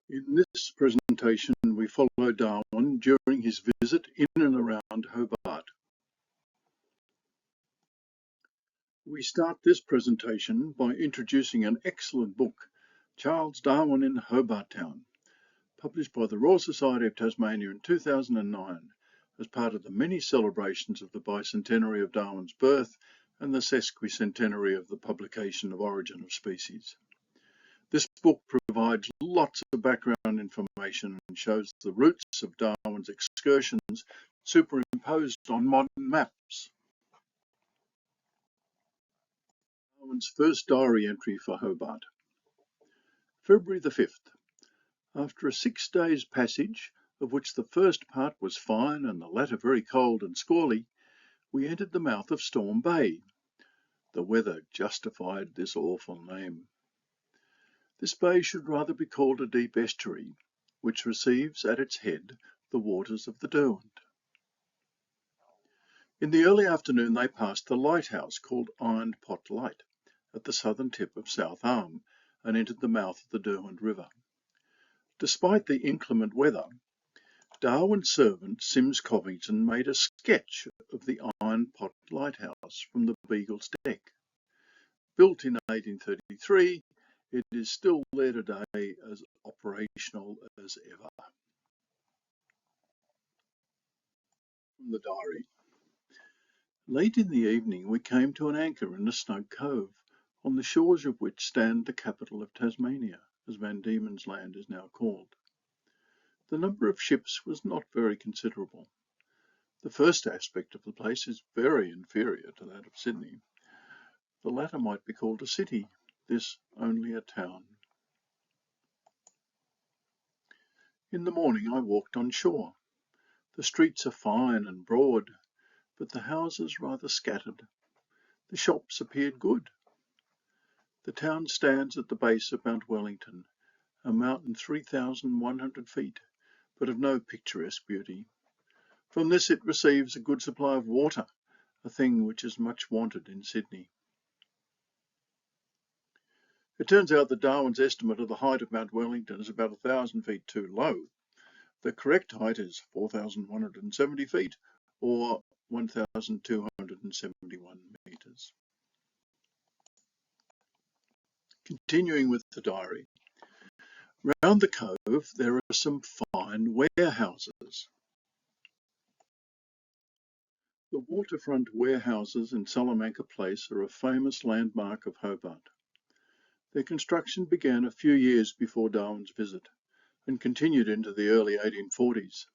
In this presentation, we follow Darwin during his visit in and around Hobart. We start this presentation by introducing an excellent book, Charles Darwin in Hobart Town, published by the Royal Society of Tasmania in 2009 as part of the many celebrations of the bicentenary of Darwin's birth and the sesquicentenary of the publication of Origin of Species. This book provides lots of background information and shows the routes of Darwin's excursions superimposed on modern maps. Darwin's first diary entry for Hobart. February the 5th. After a 6 days' passage, of which the first part was fine and the latter very cold and squally, we entered the mouth of Storm Bay. The weather justified this awful name. This bay should rather be called a deep estuary, which receives at its head the waters of the Derwent. In the early afternoon they passed the lighthouse called Iron Pot Light at the southern tip of South Arm and entered the mouth of the Derwent River. Despite the inclement weather, Darwin's servant Sims Covington made a sketch of the Iron Pot Lighthouse from the Beagle's deck. Built in 1833, it is still there today, as operational as ever. From the diary. Late in the evening we came to an anchor in a snug cove, on the shores of which stand the capital of Tasmania, as Van Diemen's Land is now called. The number of ships was not very considerable. The first aspect of the place is very inferior to that of Sydney. The latter might be called a city, this only a town. In the morning I walked on shore. The streets are fine and broad, but the houses rather scattered. The shops appeared good. The town stands at the base of Mount Wellington, a mountain 3,100 feet, but of no picturesque beauty. From this it receives a good supply of water, a thing which is much wanted in Sydney. It turns out that Darwin's estimate of the height of Mount Wellington is about 1,000 feet too low. The correct height is 4,170 feet, or 1,271 metres. Continuing with the diary. Round the cove there are some fine warehouses. The waterfront warehouses in Salamanca Place are a famous landmark of Hobart. Their construction began a few years before Darwin's visit and continued into the early 1840s.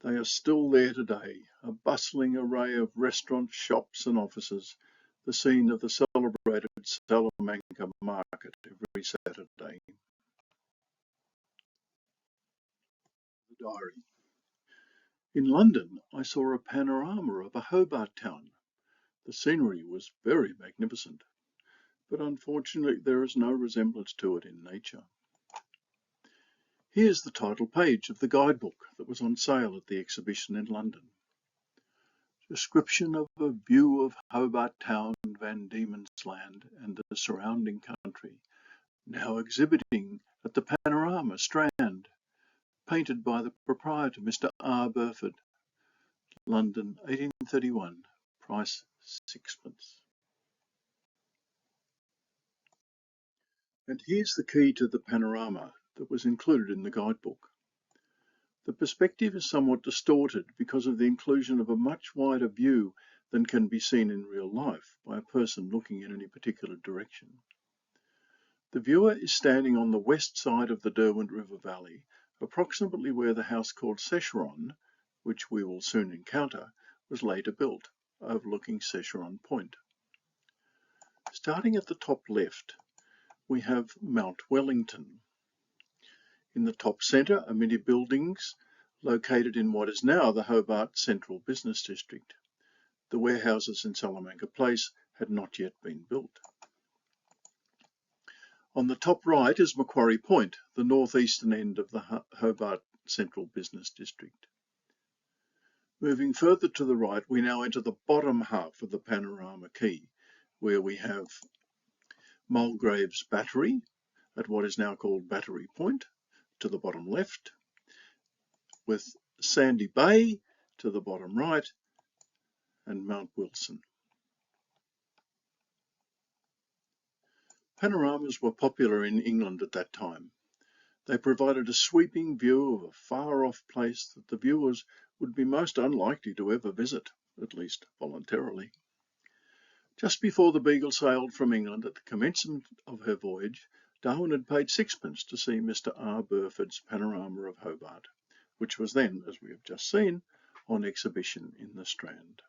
They are still there today, a bustling array of restaurants, shops and offices, the scene of the celebrated Salamanca market every Saturday. The diary. In London, I saw a panorama of a Hobart town. The scenery was very magnificent, but unfortunately there is no resemblance to it in nature. Here's the title page of the guidebook that was on sale at the exhibition in London. Description of a view of Hobart Town, Van Diemen's Land and the surrounding country, now exhibiting at the Panorama Strand, painted by the proprietor, Mr. R. Burford. London, 1831, price 6d. And here's the key to the panorama that was included in the guidebook. The perspective is somewhat distorted because of the inclusion of a much wider view than can be seen in real life by a person looking in any particular direction. The viewer is standing on the west side of the Derwent River Valley, approximately where the house called Secheron, which we will soon encounter, was later built, overlooking Secheron Point. Starting at the top left, we have Mount Wellington. In the top centre are many buildings located in what is now the Hobart Central Business District. The warehouses in Salamanca Place had not yet been built. On the top right is Macquarie Point, the northeastern end of the Hobart Central Business District. Moving further to the right, we now enter the bottom half of the panorama quay, where we have Mulgrave's Battery at what is now called Battery Point, to the bottom left, with Sandy Bay to the bottom right, and Mount Wilson. Panoramas were popular in England at that time. They provided a sweeping view of a far-off place that the viewers would be most unlikely to ever visit, at least voluntarily. Just before the Beagle sailed from England at the commencement of her voyage, Darwin had paid sixpence to see Mr. R. Burford's Panorama of Hobart, which was then, as we have just seen, on exhibition in the Strand.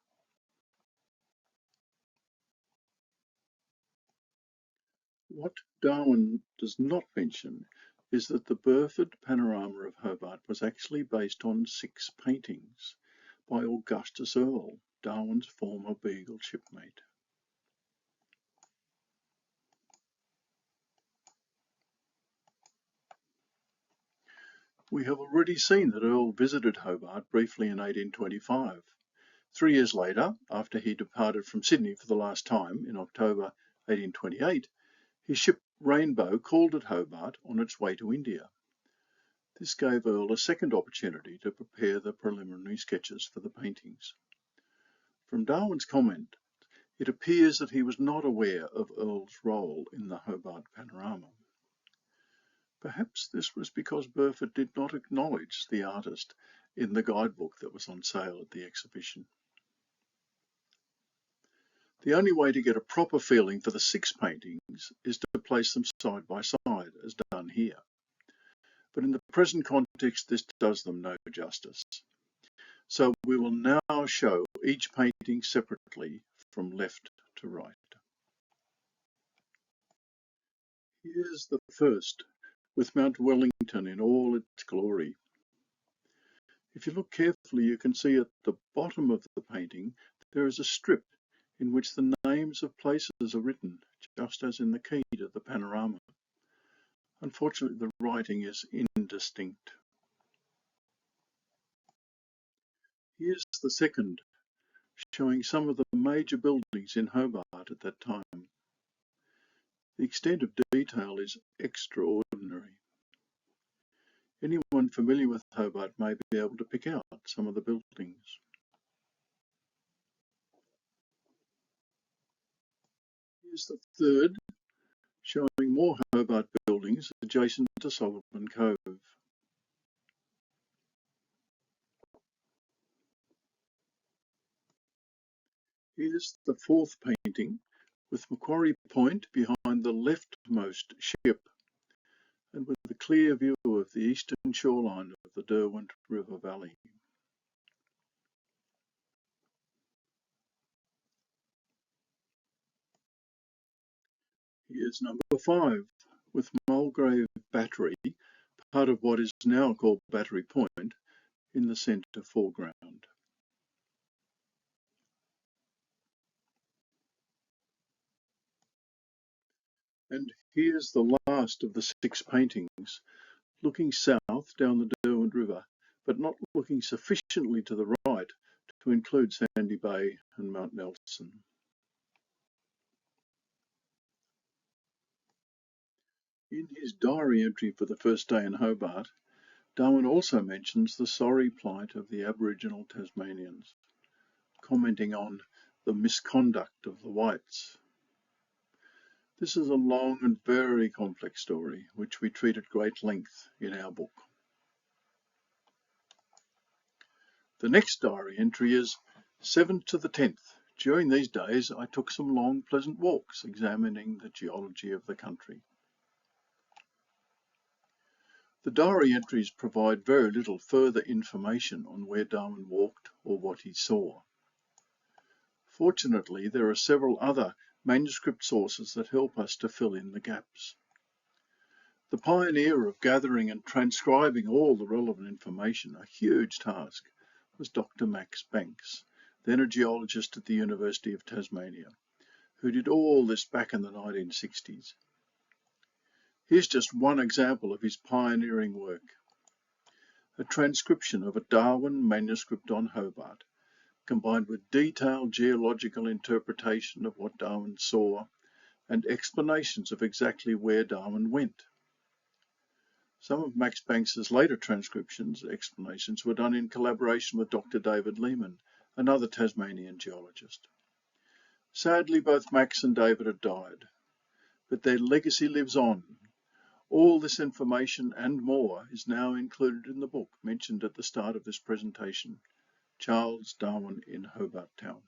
What Darwin does not mention is that the Burford Panorama of Hobart was actually based on 6 paintings by Augustus Earle, Darwin's former Beagle shipmate. We have already seen that Earle visited Hobart briefly in 1825. 3 years later, after he departed from Sydney for the last time in October 1828, his ship Rainbow called at Hobart on its way to India. This gave Earle a second opportunity to prepare the preliminary sketches for the paintings. From Darwin's comment, it appears that he was not aware of Earle's role in the Hobart panorama. Perhaps this was because Burford did not acknowledge the artist in the guidebook that was on sale at the exhibition. The only way to get a proper feeling for the 6 paintings is to place them side by side, as done here. But in the present context, this does them no justice. So we will now show each painting separately from left to right. Here's the first, with Mount Wellington in all its glory. If you look carefully, you can see at the bottom of the painting there is a strip in which the names of places are written, just as in the key to the panorama. Unfortunately, the writing is indistinct. Here's the second, showing some of the major buildings in Hobart at that time. The extent of detail is extraordinary. Anyone familiar with Hobart may be able to pick out some of the buildings. Here's the third, showing more Hobart buildings adjacent to Solomon Cove. Here's the fourth painting, with Macquarie Point behind the leftmost ship, and with a clear view of the eastern shoreline of the Derwent River Valley. Here's number 5, with Mulgrave Battery, part of what is now called Battery Point, in the centre foreground. And here's the last of the 6 paintings, looking south down the Derwent River, but not looking sufficiently to the right to include Sandy Bay and Mount Nelson. In his diary entry for the first day in Hobart, Darwin also mentions the sorry plight of the Aboriginal Tasmanians, commenting on the misconduct of the whites. This is a long and very complex story, which we treat at great length in our book. The next diary entry is 7th to the 10th. During these days, I took some long, pleasant walks, examining the geology of the country. The diary entries provide very little further information on where Darwin walked or what he saw. Fortunately, there are several other manuscript sources that help us to fill in the gaps. The pioneer of gathering and transcribing all the relevant information, a huge task, was Dr. Max Banks, then a geologist at the University of Tasmania, who did all this back in the 1960s. Here's just one example of his pioneering work. A transcription of a Darwin manuscript on Hobart, combined with detailed geological interpretation of what Darwin saw and explanations of exactly where Darwin went. Some of Max Banks's later explanations were done in collaboration with Dr. David Lehman, another Tasmanian geologist. Sadly, both Max and David have died, but their legacy lives on. All this information and more is now included in the book mentioned at the start of this presentation, Charles Darwin in Hobart Town.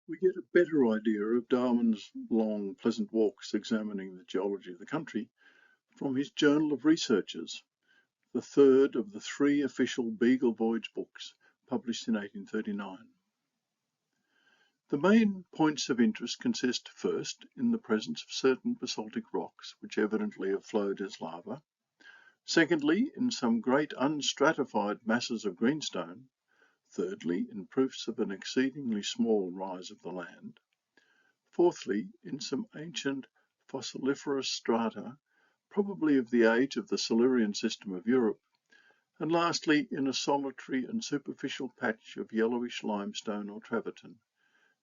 We get a better idea of Darwin's long, pleasant walks examining the geology of the country from his Journal of Researches, the third of the 3 official Beagle Voyage books published in 1839. The main points of interest consist first in the presence of certain basaltic rocks which evidently have flowed as lava, secondly in some great unstratified masses of greenstone, thirdly in proofs of an exceedingly small rise of the land, fourthly in some ancient fossiliferous strata, probably of the age of the Silurian system of Europe, and lastly in a solitary and superficial patch of yellowish limestone or travertine,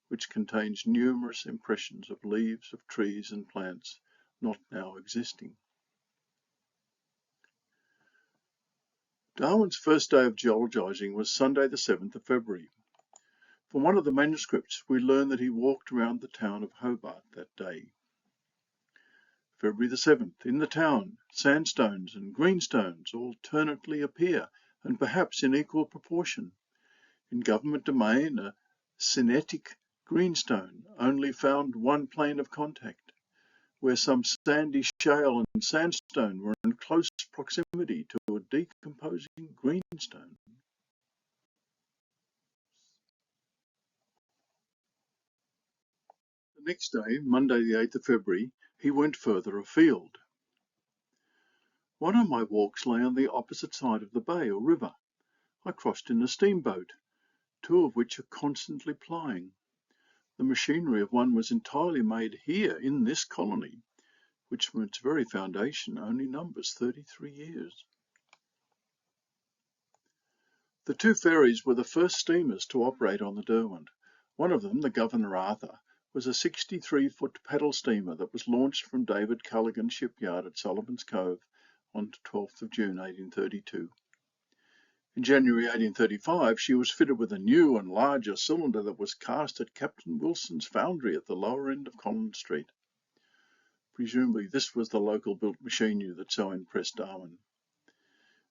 which contains numerous impressions of leaves of trees and plants not now existing. Darwin's first day of geologizing was Sunday the 7th of February. From one of the manuscripts we learn that he walked around the town of Hobart that day. February the 7th, in the town, sandstones and greenstones alternately appear, and perhaps in equal proportion. In government domain, a cinetic greenstone only found one plane of contact, where some sandy shale and sandstone were in close proximity to a decomposing greenstone. The next day, Monday the 8th of February, he went further afield. One of my walks lay on the opposite side of the bay or river. I crossed in a steamboat, 2 of which are constantly plying. The machinery of one was entirely made here in this colony, which from its very foundation only numbers 33 years. The 2 ferries were the first steamers to operate on the Derwent. One of them, the Governor Arthur, was a 63-foot paddle steamer that was launched from David Culligan's shipyard at Sullivan's Cove on 12th of June 1832. In January 1835 she was fitted with a new and larger cylinder that was cast at Captain Wilson's foundry at the lower end of Collins Street. Presumably this was the local built machinery that so impressed Darwin.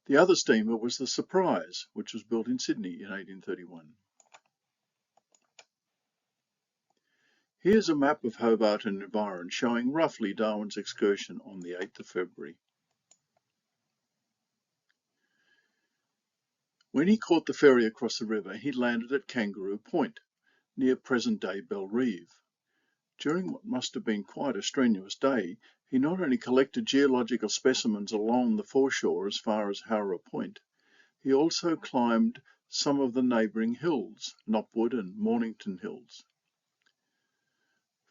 The other steamer was the Surprise, which was built in Sydney in 1831. Here's a map of Hobart and environs showing roughly Darwin's excursion on the 8th of February. When he caught the ferry across the river, he landed at Kangaroo Point, near present-day Bellerive. During what must have been quite a strenuous day, he not only collected geological specimens along the foreshore as far as Howrah Point, he also climbed some of the neighbouring hills, Knopwood and Mornington Hills.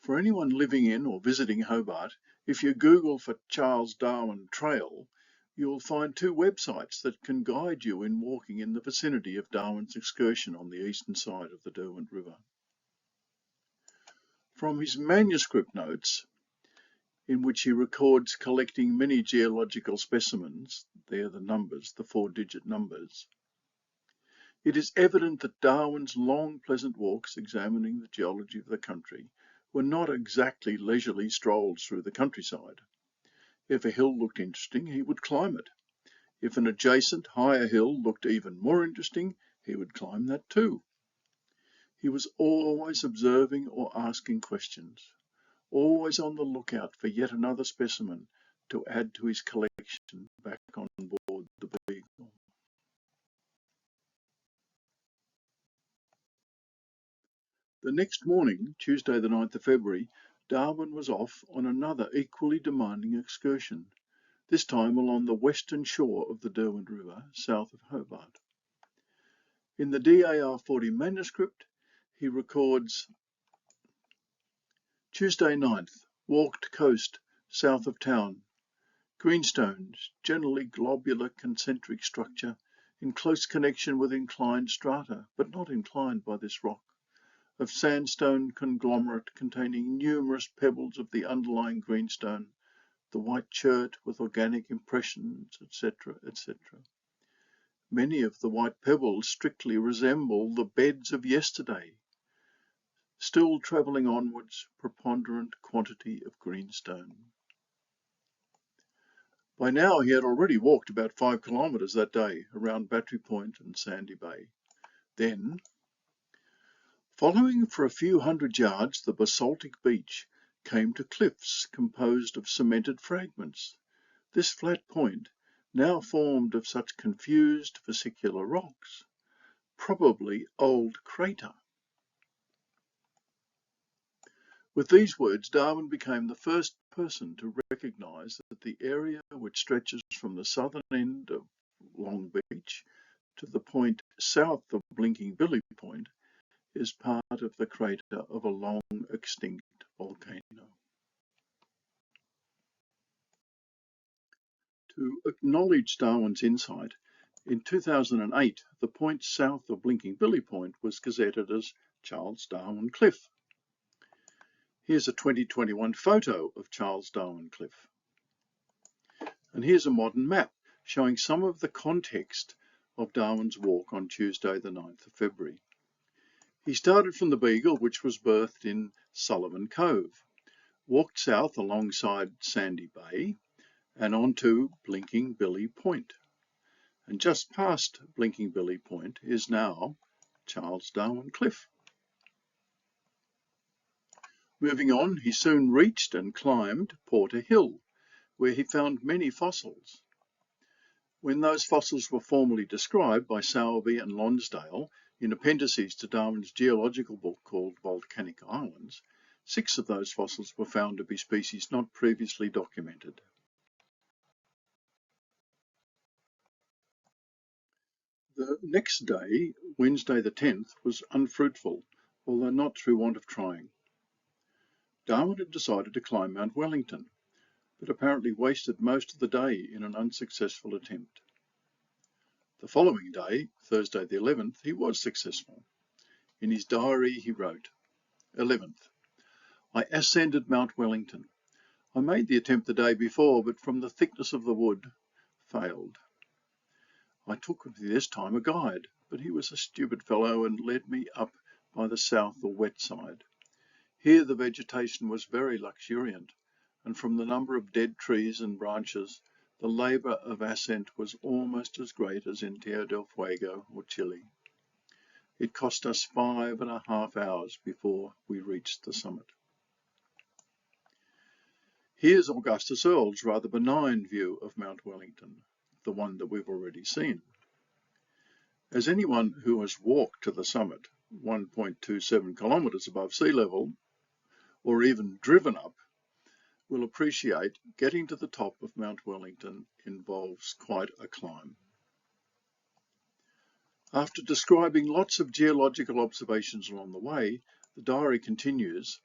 For anyone living in or visiting Hobart, if you Google for Charles Darwin Trail, you will find 2 websites that can guide you in walking in the vicinity of Darwin's excursion on the eastern side of the Derwent River. From his manuscript notes, in which he records collecting many geological specimens, there are the numbers, the 4-digit numbers, it is evident that Darwin's long, pleasant walks examining the geology of the country were not exactly leisurely strolls through the countryside. If a hill looked interesting, he would climb it. If an adjacent, higher hill looked even more interesting, he would climb that too. He was always observing or asking questions, always on the lookout for yet another specimen to add to his collection back on board the Beagle. The next morning, Tuesday the 9th of February, Darwin was off on another equally demanding excursion, this time along the western shore of the Derwent River, south of Hobart. In the DAR 40 manuscript, he records, Tuesday 9th, walked coast, south of town. Greenstones, generally globular concentric structure, in close connection with inclined strata, but not inclined by this rock. of sandstone conglomerate containing numerous pebbles of the underlying greenstone, the white chert with organic impressions, etc., etc. Many of the white pebbles strictly resemble the beds of yesterday. Still travelling onwards, preponderant quantity of greenstone. By now he had already walked about 5 kilometres that day around Battery Point and Sandy Bay. Then, following for a few hundred yards the basaltic beach, came to cliffs composed of cemented fragments. This flat point, now formed of such confused vesicular rocks, probably old crater. With these words, Darwin became the first person to recognise that the area which stretches from the southern end of Long Beach to the point south of Blinking Billy Point is part of the crater of a long extinct volcano. To acknowledge Darwin's insight, in 2008, the point south of Blinking Billy Point was gazetted as Charles Darwin Cliff. Here's a 2021 photo of Charles Darwin Cliff. And here's a modern map showing some of the context of Darwin's walk on Tuesday the 9th of February. He started from the Beagle, which was berthed in Sullivan Cove, walked south alongside Sandy Bay and on to Blinking Billy Point. And just past Blinking Billy Point is now Charles Darwin Cliff. Moving on, he soon reached and climbed Porter Hill, where he found many fossils. When those fossils were formally described by Sowerby and Lonsdale in appendices to Darwin's geological book called Volcanic Islands, 6 of those fossils were found to be species not previously documented. The next day, Wednesday the 10th, was unfruitful, although not through want of trying. Darwin had decided to climb Mount Wellington, but apparently wasted most of the day in an unsuccessful attempt. The following day, Thursday the 11th, he was successful. In his diary he wrote, 11th, I ascended Mount Wellington. I made the attempt the day before, but from the thickness of the wood, failed. I took with me this time a guide, but he was a stupid fellow and led me up by the south or wet side. Here the vegetation was very luxuriant, and from the number of dead trees and branches, the labour of ascent was almost as great as in Tierra del Fuego or Chile. It cost us 5.5 hours before we reached the summit. Here's Augustus Earle's rather benign view of Mount Wellington, the one that we've already seen. As anyone who has walked to the summit, 1.27 kilometres above sea level, or even driven up, will appreciate, getting to the top of Mount Wellington involves quite a climb. After describing lots of geological observations along the way, the diary continues,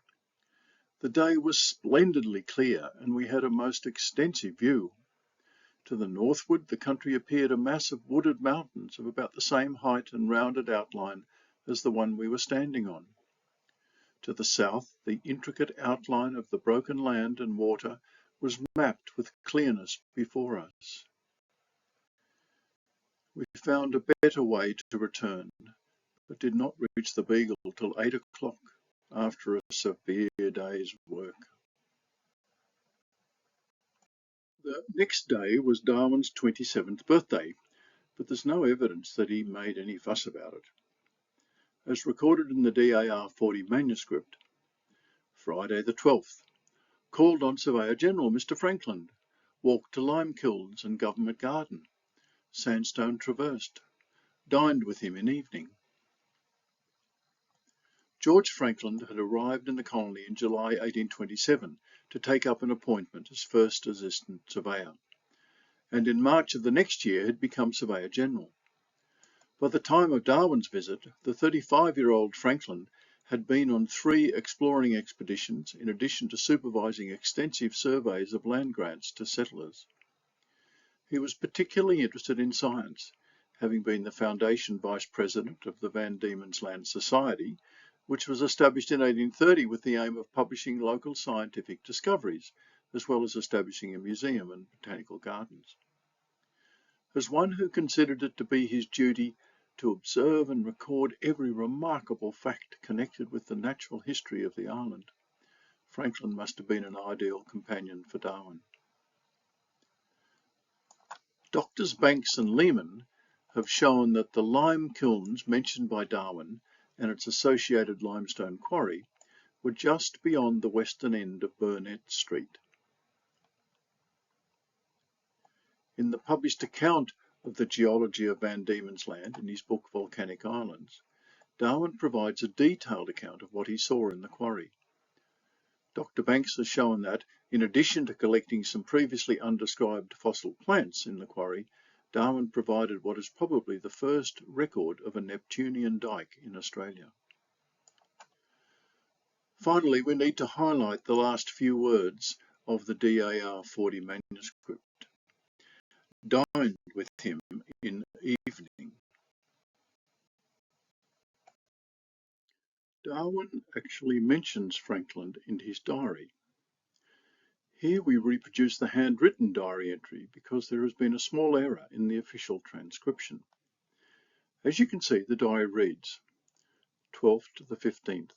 the day was splendidly clear and we had a most extensive view. To the northward, the country appeared a mass of wooded mountains of about the same height and rounded outline as the one we were standing on. To the south, the intricate outline of the broken land and water was mapped with clearness before us. We found a better way to return, but did not reach the Beagle till 8 o'clock after a severe day's work. The next day was Darwin's 27th birthday, but there's no evidence that he made any fuss about it. As recorded in the DAR 40 manuscript, Friday the 12th, called on Surveyor General Mr. Franklin, walked to lime kilns and Government Garden, sandstone traversed, dined with him in evening. George Franklin had arrived in the colony in July 1827 to take up an appointment as first assistant surveyor, and in March of the next year had become Surveyor General. By the time of Darwin's visit, the 35-year-old Franklin had been on 3 exploring expeditions in addition to supervising extensive surveys of land grants to settlers. He was particularly interested in science, having been the foundation vice president of the Van Diemen's Land Society, which was established in 1830 with the aim of publishing local scientific discoveries, as well as establishing a museum and botanical gardens. As one who considered it to be his duty to observe and record every remarkable fact connected with the natural history of the island, Franklin must have been an ideal companion for Darwin. Doctors Banks and Lehman have shown that the lime kilns mentioned by Darwin and its associated limestone quarry were just beyond the western end of Burnett Street. In the published account of the geology of Van Diemen's Land in his book Volcanic Islands, Darwin provides a detailed account of what he saw in the quarry. Dr. Banks has shown that, in addition to collecting some previously undescribed fossil plants in the quarry, Darwin provided what is probably the first record of a Neptunian dike in Australia. Finally, we need to highlight the last few words of the DAR 40 manuscript. Dined with him in evening. Darwin actually mentions Franklin in his diary. Here we reproduce the handwritten diary entry because there has been a small error in the official transcription. As you can see, the diary reads, 12th to the 15th.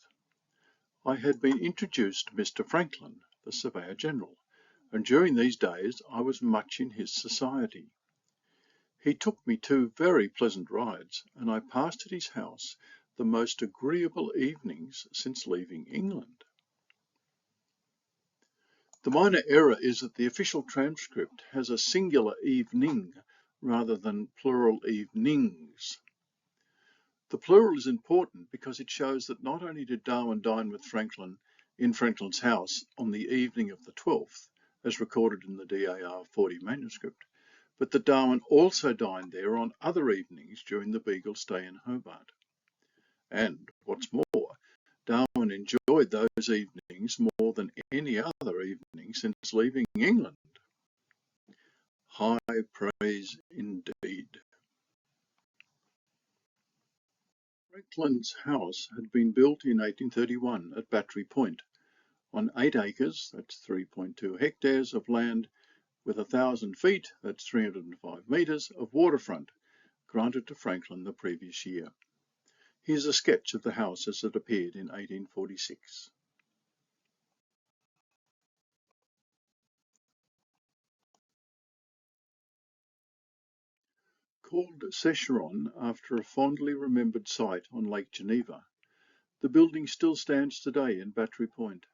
I had been introduced to Mr. Franklin, the Surveyor General, and during these days I was much in his society. He took me 2 very pleasant rides, and I passed at his house the most agreeable evenings since leaving England. The minor error is that the official transcript has a singular evening rather than plural evenings. The plural is important because it shows that not only did Darwin dine with Franklin in Franklin's house on the evening of the 12th, as recorded in the DAR 40 manuscript, but that Darwin also dined there on other evenings during the Beagle's stay in Hobart. And, what's more, Darwin enjoyed those evenings more than any other evening since leaving England. High praise indeed. Franklin's house had been built in 1831 at Battery Point on 8 acres, that's 3.2 hectares of land, with 1,000 feet, that's 305 metres, of waterfront, granted to Franklin the previous year. Here's a sketch of the house as it appeared in 1846. Called Secheron after a fondly remembered site on Lake Geneva, the building still stands today in Battery Point.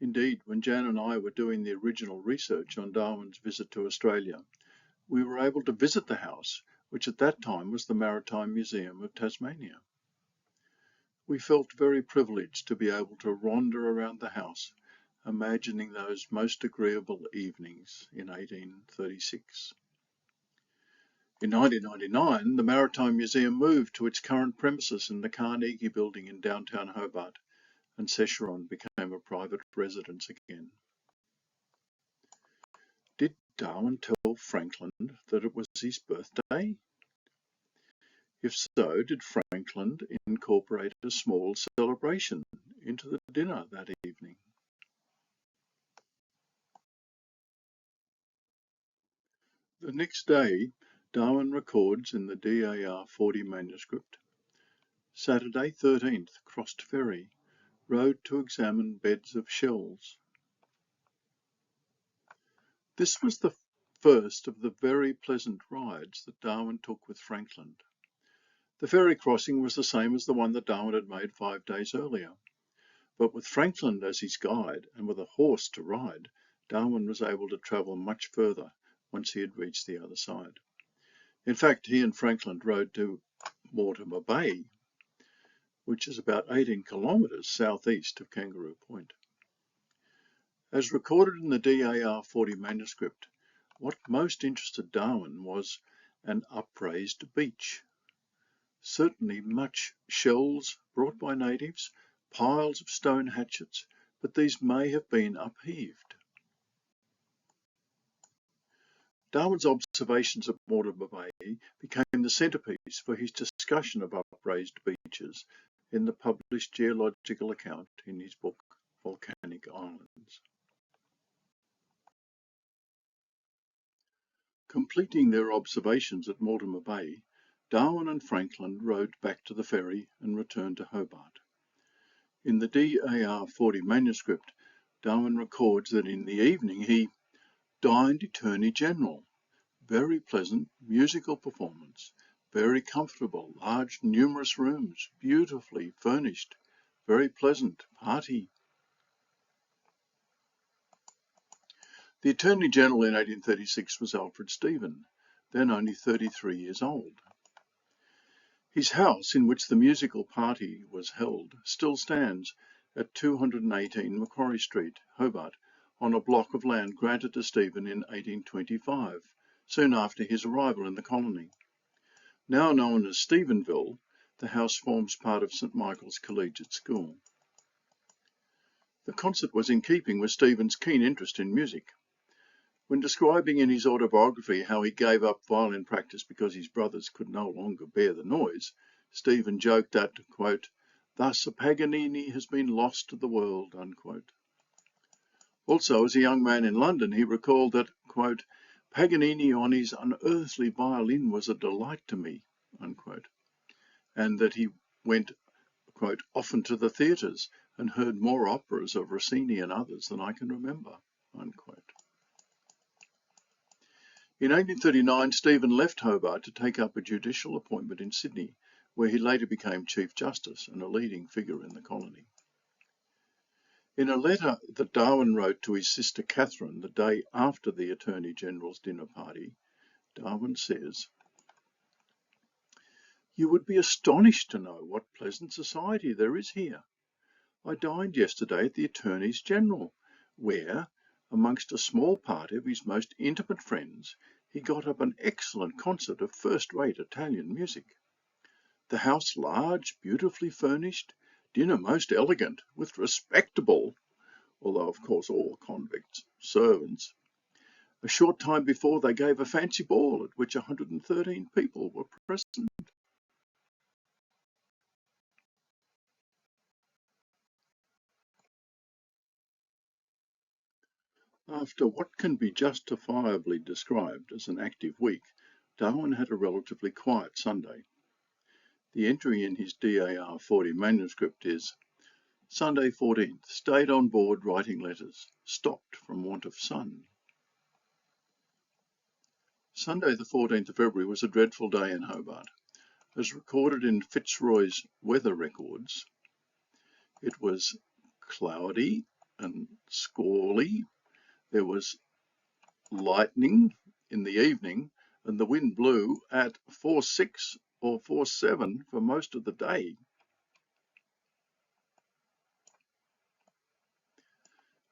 Indeed, when Jan and I were doing the original research on Darwin's visit to Australia, we were able to visit the house, which at that time was the Maritime Museum of Tasmania. We felt very privileged to be able to wander around the house, imagining those most agreeable evenings in 1836. In 1999, the Maritime Museum moved to its current premises in the Carnegie Building in downtown Hobart, and Secheron became a private residence again. Did Darwin tell Franklin that it was his birthday? If so, did Franklin incorporate a small celebration into the dinner that evening? The next day, Darwin records in the DAR 40 manuscript, Saturday 13th, crossed ferry, rode to examine beds of shells. This was the first of the very pleasant rides that Darwin took with Franklin. The ferry crossing was the same as the one that Darwin had made 5 days earlier. But with Franklin as his guide and with a horse to ride, Darwin was able to travel much further once he had reached the other side. In fact, he and Franklin rode to Mortimer Bay, which is about 18 kilometres southeast of Kangaroo Point. As recorded in the DAR 40 manuscript, what most interested Darwin was an upraised beach. Certainly much shells brought by natives, piles of stone hatchets, but these may have been upheaved. Darwin's observations at Mortimer Bay became the centrepiece for his discovery discussion of upraised beaches in the published geological account in his book Volcanic Islands. Completing their observations at Mortimer Bay, Darwin and Franklin rowed back to the ferry and returned to Hobart. In the DAR 40 manuscript, Darwin records that in the evening he dined Attorney General. Very pleasant musical performance, very comfortable, large numerous rooms, beautifully furnished, very pleasant party. The Attorney General in 1836 was Alfred Stephen, then only 33 years old. His house, in which the musical party was held, still stands at 218 Macquarie Street, Hobart, on a block of land granted to Stephen in 1825, soon after his arrival in the colony. Now known as Stephenville, the house forms part of St Michael's Collegiate School. The concert was in keeping with Stephen's keen interest in music. When describing in his autobiography how he gave up violin practice because his brothers could no longer bear the noise, Stephen joked that, quote, "Thus a Paganini has been lost to the world," unquote. Also, as a young man in London, he recalled that, quote, "Paganini on his unearthly violin was a delight to me," unquote, and that he went, quote, "often to the theatres and heard more operas of Rossini and others than I can remember," unquote. In 1839, Stephen left Hobart to take up a judicial appointment in Sydney, where he later became Chief Justice and a leading figure in the colony. In a letter that Darwin wrote to his sister Catherine the day after the Attorney General's dinner party, Darwin says, "You would be astonished to know what pleasant society there is here. I dined yesterday at the Attorney General, where, amongst a small party of his most intimate friends, he got up an excellent concert of first-rate Italian music. The house large, beautifully furnished, dinner most elegant, with respectable, although of course all convicts, servants. A short time before they gave a fancy ball at which 113 people were present." After what can be justifiably described as an active week, Darwin had a relatively quiet Sunday. The entry in his DAR 40 manuscript is, "Sunday 14th, stayed on board writing letters, stopped from want of sun." Sunday the 14th of February was a dreadful day in Hobart. As recorded in Fitzroy's weather records, it was cloudy and squally. There was lightning in the evening, and the wind blew at 4.6 or 4.7 for most of the day.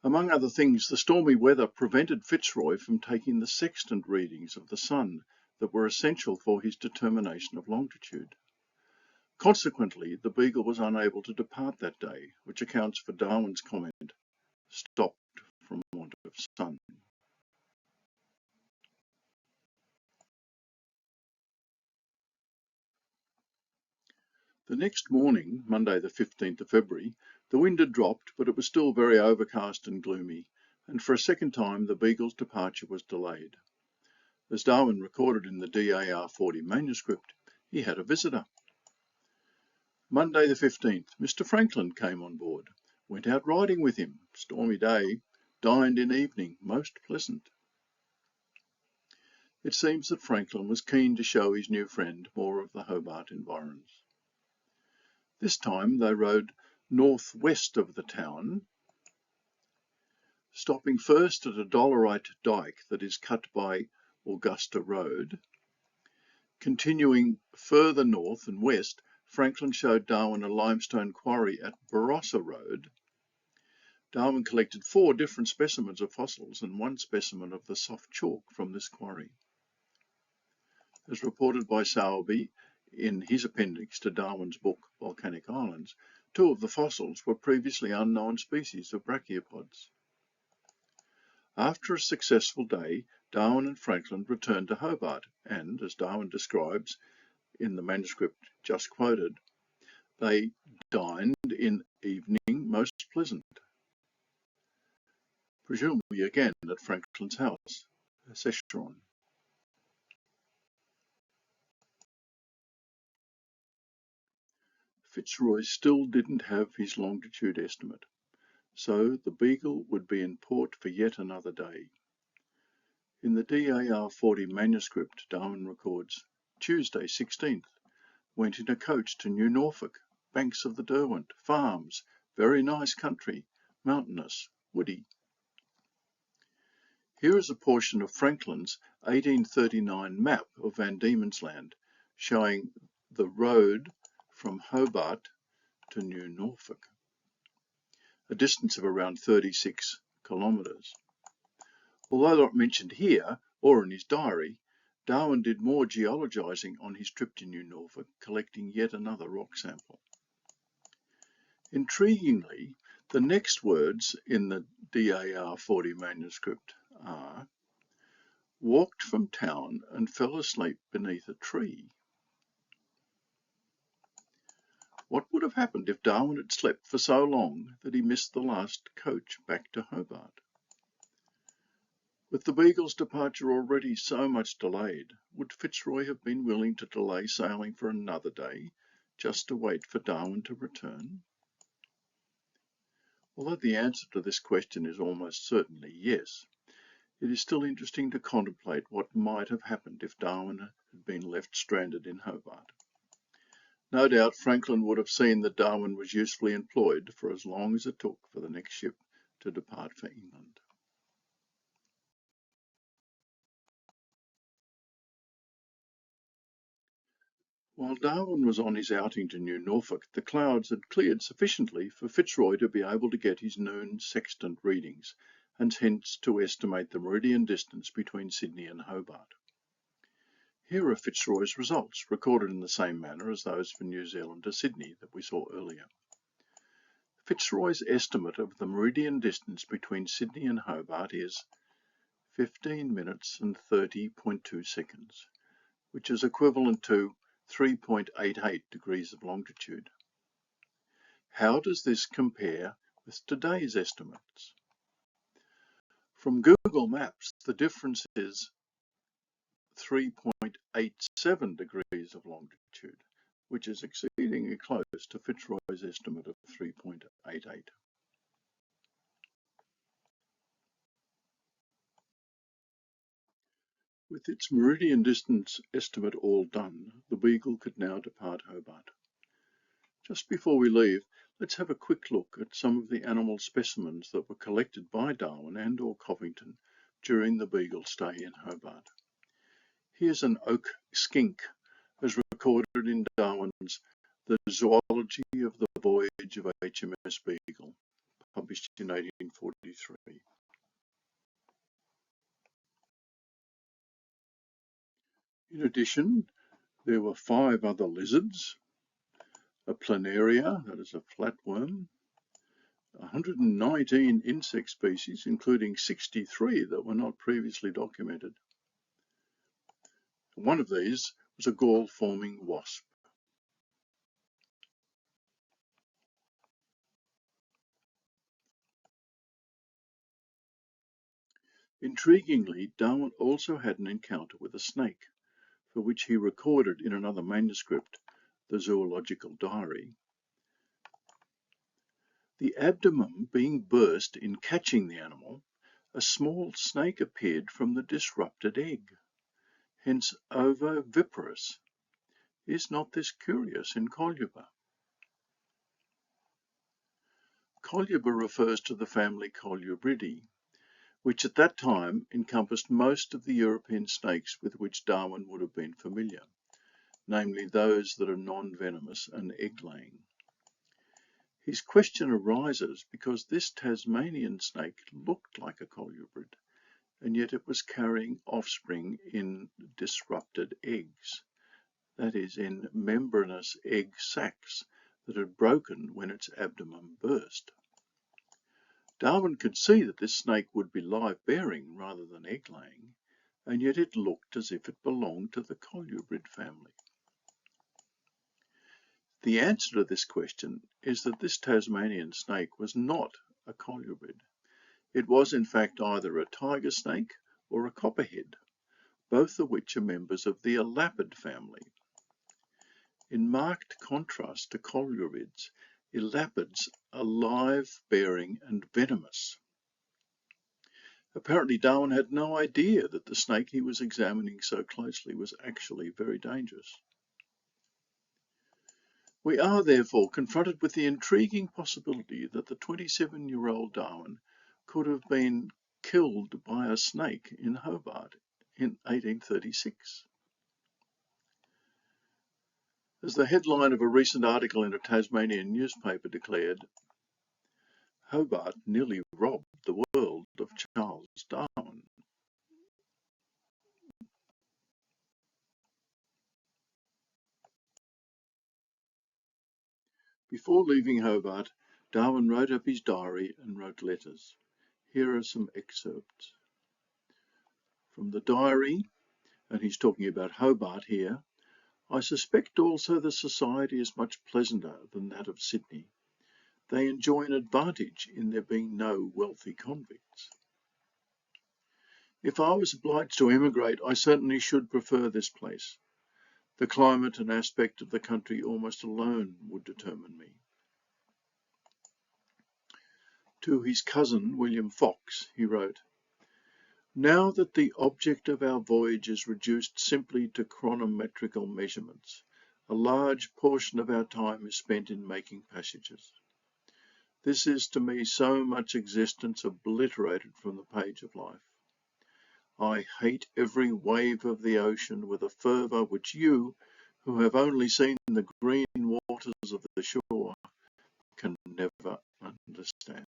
Among other things, the stormy weather prevented Fitzroy from taking the sextant readings of the sun that were essential for his determination of longitude. Consequently, the Beagle was unable to depart that day, which accounts for Darwin's comment, "stopped from want of sun." The next morning, Monday the 15th of February, the wind had dropped, but it was still very overcast and gloomy, and for a second time the Beagle's departure was delayed. As Darwin recorded in the DAR 40 manuscript, he had a visitor. Monday the 15th, Mr. Franklin came on board, went out riding with him, stormy day, dined in evening, most pleasant. It seems that Franklin was keen to show his new friend more of the Hobart environs. This time they rode northwest of the town, stopping first at a dolerite dike that is cut by Augusta Road. Continuing further north and west, Franklin showed Darwin a limestone quarry at Barossa Road. Darwin collected 4 different specimens of fossils and 1 specimen of the soft chalk from this quarry. As reported by Sowerby in his appendix to Darwin's book Volcanic Islands, 2 of the fossils were previously unknown species of brachiopods. After a successful day, Darwin and Franklin returned to Hobart and, as Darwin describes in the manuscript just quoted, they dined in evening most pleasant, presumably again at Franklin's house, Seshron. Fitzroy still didn't have his longitude estimate, so the Beagle would be in port for yet another day. In the DAR 40 manuscript, Darwin records, Tuesday 16th, went in a coach to New Norfolk, banks of the Derwent, farms, very nice country, mountainous, woody. Here is a portion of Franklin's 1839 map of Van Diemen's Land, showing the road from Hobart to New Norfolk, a distance of around 36 kilometres. Although not mentioned here or in his diary, Darwin did more geologising on his trip to New Norfolk, collecting yet another rock sample. Intriguingly, the next words in the DAR 40 manuscript are, walked from town and fell asleep beneath a tree. What would have happened if Darwin had slept for so long that he missed the last coach back to Hobart? With the Beagle's departure already so much delayed, would Fitzroy have been willing to delay sailing for another day, just to wait for Darwin to return? Although the answer to this question is almost certainly yes, it is still interesting to contemplate what might have happened if Darwin had been left stranded in Hobart. No doubt Franklin would have seen that Darwin was usefully employed for as long as it took for the next ship to depart for England. While Darwin was on his outing to New Norfolk, the clouds had cleared sufficiently for Fitzroy to be able to get his noon sextant readings, and hence to estimate the meridian distance between Sydney and Hobart. Here are Fitzroy's results, recorded in the same manner as those for New Zealand to Sydney that we saw earlier. Fitzroy's estimate of the meridian distance between Sydney and Hobart is 15 minutes and 30.2 seconds, which is equivalent to 3.88 degrees of longitude. How does this compare with today's estimates? From Google Maps, the difference is 3.87 degrees of longitude, which is exceedingly close to Fitzroy's estimate of 3.88. With its meridian distance estimate all done, the Beagle could now depart Hobart. Just before we leave, let's have a quick look at some of the animal specimens that were collected by Darwin and/or Covington during the Beagle's stay in Hobart. Here's an oak skink, as recorded in Darwin's The Zoology of the Voyage of HMS Beagle, published in 1843. In addition, there were 5 other lizards, a planaria, that is a flatworm, 119 insect species, including 63 that were not previously documented. One of these was a gall-forming wasp. Intriguingly, Darwin also had an encounter with a snake, for which he recorded in another manuscript, the Zoological Diary, the abdomen being burst in catching the animal, a small snake appeared from the disrupted egg, hence ovoviparous. Is not this curious in Coluber? Coluber refers to the family Colubridae, which at that time encompassed most of the European snakes with which Darwin would have been familiar, namely those that are non-venomous and egg-laying. His question arises because this Tasmanian snake looked like a colubrid, and yet it was carrying offspring in disrupted eggs, that is, in membranous egg sacs that had broken when its abdomen burst. Darwin could see that this snake would be live-bearing rather than egg-laying, and yet it looked as if it belonged to the colubrid family. The answer to this question is that this Tasmanian snake was not a colurid. It was in fact either a tiger snake or a copperhead, both of which are members of the elapid family. In marked contrast to colurids, elapids are live-bearing and venomous. Apparently Darwin had no idea that the snake he was examining so closely was actually very dangerous. We are therefore confronted with the intriguing possibility that the 27-year-old Darwin could have been killed by a snake in Hobart in 1836. As the headline of a recent article in a Tasmanian newspaper declared, Hobart nearly robbed the world of Charles Darwin. Before leaving Hobart, Darwin wrote up his diary and wrote letters. Here are some excerpts. From the diary, and he's talking about Hobart here, I suspect also the society is much pleasanter than that of Sydney. They enjoy an advantage in there being no wealthy convicts. If I was obliged to emigrate, I certainly should prefer this place. The climate and aspect of the country almost alone would determine me. To his cousin, William Fox, he wrote, Now that the object of our voyage is reduced simply to chronometrical measurements, a large portion of our time is spent in making passages. This is to me so much existence obliterated from the page of life. I hate every wave of the ocean with a fervour which you, who have only seen the green waters of the shore, can never understand.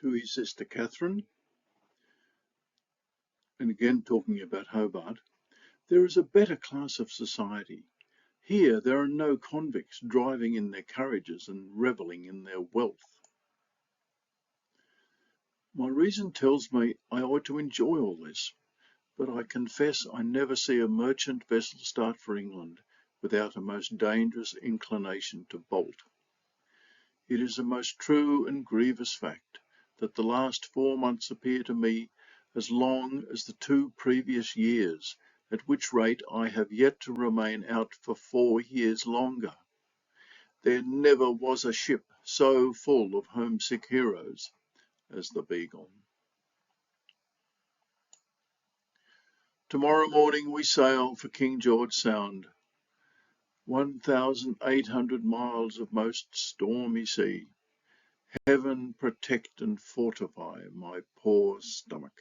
To his sister Catherine, and again talking about Hobart, there is a better class of society. Here there are no convicts driving in their carriages and revelling in their wealth. My reason tells me I ought to enjoy all this, but I confess I never see a merchant vessel start for England without a most dangerous inclination to bolt. It is a most true and grievous fact that the last 4 months appear to me as long as the 2 previous years, at which rate I have yet to remain out for 4 years longer. There never was a ship so full of homesick heroes as the Beagle. Tomorrow morning we sail for King George Sound, 1,800 miles of most stormy sea. Heaven protect and fortify my poor stomach.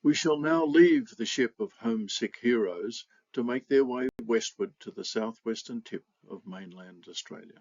We shall now leave the ship of homesick heroes to make their way westward to the southwestern tip of mainland Australia.